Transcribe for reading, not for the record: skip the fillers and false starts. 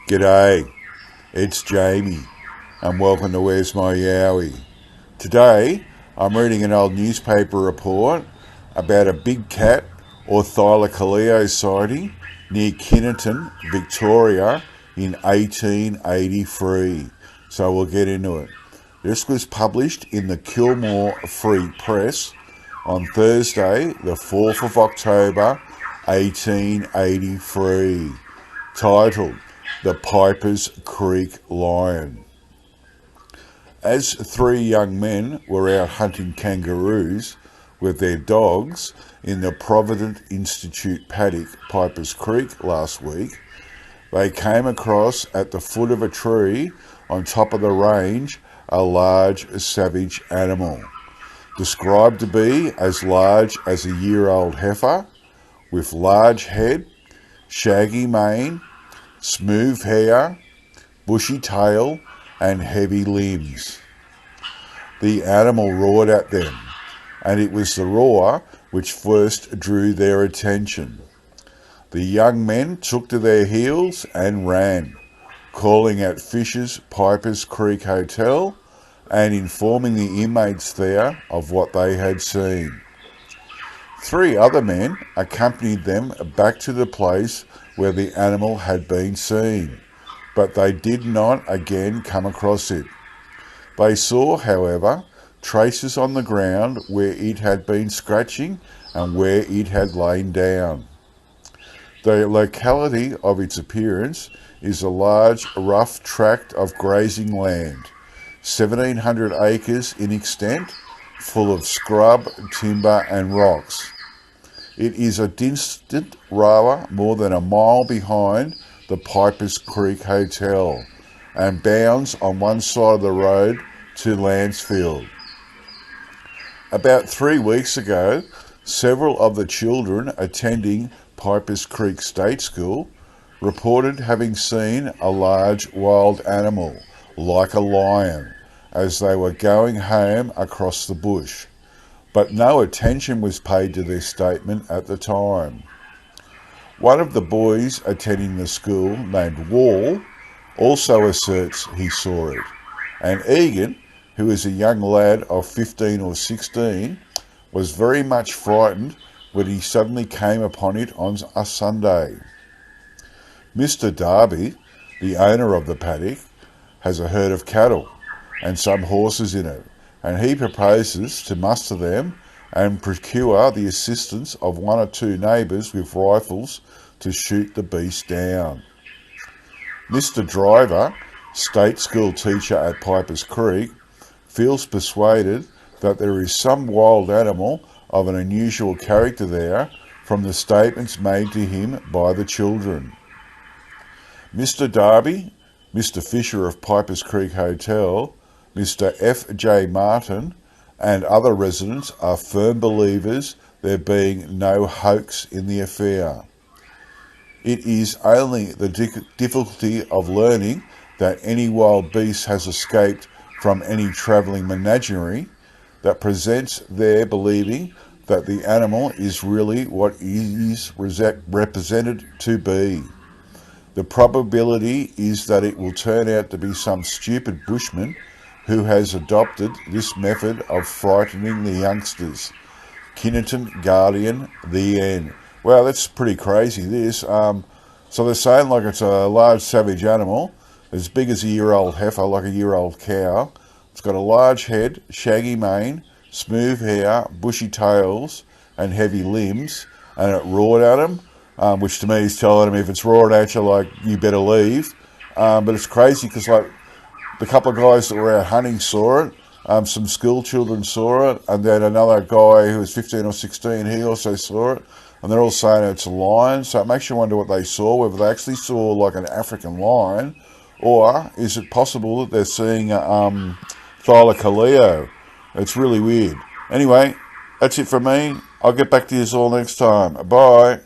G'day, it's Jamie, and welcome to Where's My Yowie. Today, I'm reading an old newspaper report about a big cat or Thylacoleo sighting near Kyneton, Victoria in 1883. So we'll get into it. This was published in the Kilmore Free Press on Thursday, the 4th of October, 1883, titled The Piper's Creek Lion. As three young men were out hunting kangaroos with their dogs in the Provident Institute paddock, Piper's Creek, last week, they came across at the foot of a tree on top of the range a large savage animal, described to be as large as a year-old heifer, with large head, shaggy mane, smooth hair, bushy tail, and heavy limbs. The animal roared at them, and it was the roar which first drew their attention. The young men took to their heels and ran, calling at Fisher's Piper's Creek Hotel and informing the inmates there of what they had seen. Three other men accompanied them back to the place where the animal had been seen, but they did not again come across it. They saw, however, traces on the ground where it had been scratching and where it had lain down. The locality of its appearance is a large, rough tract of grazing land, 1,700 acres in extent, full of scrub, timber and rocks. It is a distant rower more than a mile behind the Piper's Creek Hotel and bounds on one side of the road to Lancefield. About 3 weeks ago, several of the children attending Piper's Creek State School reported having seen a large wild animal, like a lion, as they were going home across the bush, but no attention was paid to their statement at the time. One of the boys attending the school, named Wall, also asserts he saw it, and Egan, who is a young lad of 15 or 16, was very much frightened when he suddenly came upon it on a Sunday. Mr. Darby, the owner of the paddock, has a herd of cattle and some horses in it, and he proposes to muster them and procure the assistance of one or two neighbours with rifles to shoot the beast down. Mr. Driver, state school teacher at Piper's Creek, feels persuaded that there is some wild animal of an unusual character there from the statements made to him by the children. Mr. Darby, Mr. Fisher of Piper's Creek Hotel, Mr. F.J. Martin and other residents are firm believers there being no hoax in the affair. It is only the difficulty of learning that any wild beast has escaped from any travelling menagerie that presents their believing that the animal is really what it is represented to be. The probability is that it will turn out to be some stupid bushman who has adopted this method of frightening the youngsters. Kyneton Guardian, the end. Well, that's pretty crazy, this. So they're saying like it's a large savage animal, as big as a year-old heifer, like a year-old cow. It's got a large head, shaggy mane, smooth hair, bushy tails, and heavy limbs, and it roared at them, which to me is telling them if it's roaring at you, like, you better leave. But it's crazy because, like, the couple of guys that were out hunting saw it, some school children saw it, and then another guy who was 15 or 16, he also saw it, and they're all saying it's a lion, so it makes you wonder what they saw, whether they actually saw like an African lion, or is it possible that they're seeing Thylacoleo? It's really weird. Anyway, that's it from me. I'll get back to you all next time. Bye.